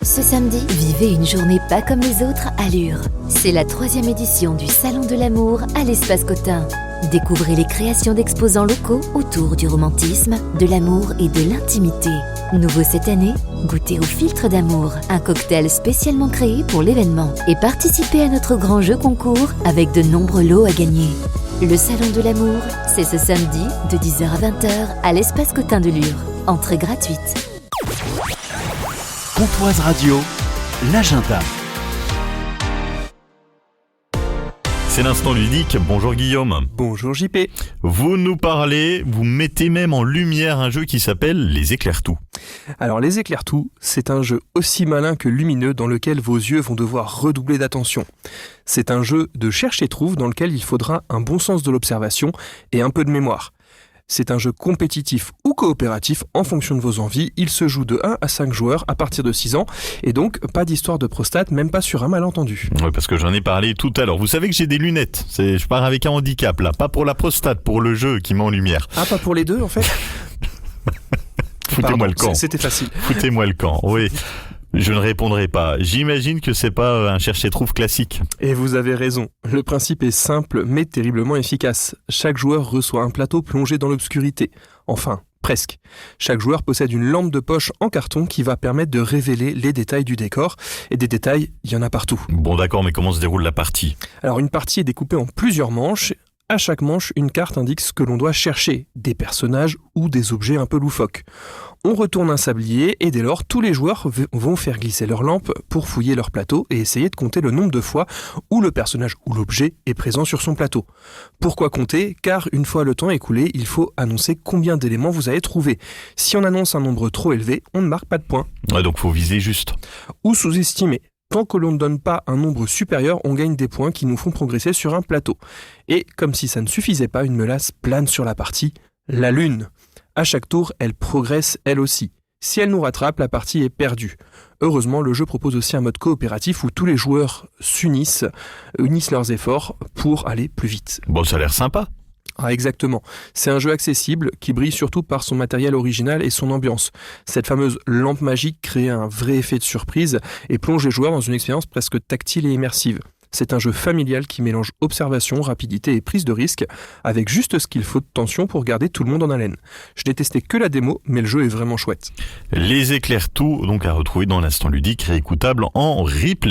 Ce samedi, vivez une journée pas comme les autres à Lure. C'est la 3e édition du Salon de l'amour à l'Espace Cotin. Découvrez les créations d'exposants locaux autour du romantisme, de l'amour et de l'intimité. Nouveau cette année, goûtez au filtre d'amour, un cocktail spécialement créé pour l'événement. Et participez à notre grand jeu concours avec de nombreux lots à gagner. Le Salon de l'amour, c'est ce samedi de 10h à 20h à l'Espace Cotin de Lure. Entrée gratuite. Pontoise Radio, l'agenda. C'est l'instant ludique. Bonjour Guillaume. Bonjour JP. Vous nous parlez, vous mettez même en lumière un jeu qui s'appelle Les Éclaire-Tout. Alors les Éclaire-Tout, c'est un jeu aussi malin que lumineux dans lequel vos yeux vont devoir redoubler d'attention. C'est un jeu de cherche et trouve dans lequel il faudra un bon sens de l'observation et un peu de mémoire. C'est un jeu compétitif ou coopératif en fonction de vos envies. Il se joue de 1 à 5 joueurs à partir de 6 ans. Et donc, pas d'histoire de prostate, même pas sur un malentendu. Oui, parce que j'en ai parlé tout à l'heure. Vous savez que j'ai des lunettes. Je pars avec un handicap, là. Pas pour la prostate, pour le jeu qui met en lumière. Ah, pas pour les deux, en fait. Foutez-moi le camp. C'était facile. Foutez-moi le camp, oui. Je ne répondrai pas. J'imagine que c'est pas un cherche-et-trouve classique. Et vous avez raison. Le principe est simple, mais terriblement efficace. Chaque joueur reçoit un plateau plongé dans l'obscurité. Enfin, presque. Chaque joueur possède une lampe de poche en carton qui va permettre de révéler les détails du décor. Et des détails, il y en a partout. Bon d'accord, mais comment se déroule la partie ? Alors une partie est découpée en plusieurs manches. À chaque manche, une carte indique ce que l'on doit chercher, des personnages ou des objets un peu loufoques. On retourne un sablier et dès lors, tous les joueurs vont faire glisser leur lampe pour fouiller leur plateau et essayer de compter le nombre de fois où le personnage ou l'objet est présent sur son plateau. Pourquoi compter ? Car une fois le temps écoulé, il faut annoncer combien d'éléments vous avez trouvé. Si on annonce un nombre trop élevé, on ne marque pas de points. Ouais, donc faut viser juste. Ou sous-estimer. Tant que l'on ne donne pas un nombre supérieur, on gagne des points qui nous font progresser sur un plateau. Et comme si ça ne suffisait pas, une menace plane sur la partie, la lune. À chaque tour, elle progresse elle aussi. Si elle nous rattrape, la partie est perdue. Heureusement, le jeu propose aussi un mode coopératif où tous les joueurs unissent leurs efforts pour aller plus vite. Bon, ça a l'air sympa. Ah, exactement. C'est un jeu accessible qui brille surtout par son matériel original et son ambiance. Cette fameuse lampe magique crée un vrai effet de surprise et plonge les joueurs dans une expérience presque tactile et immersive. C'est un jeu familial qui mélange observation, rapidité et prise de risque, avec juste ce qu'il faut de tension pour garder tout le monde en haleine. Je n'ai testé que la démo, mais le jeu est vraiment chouette. Les Éclaire-Tout, donc à retrouver dans l'instant ludique, réécoutable en replay.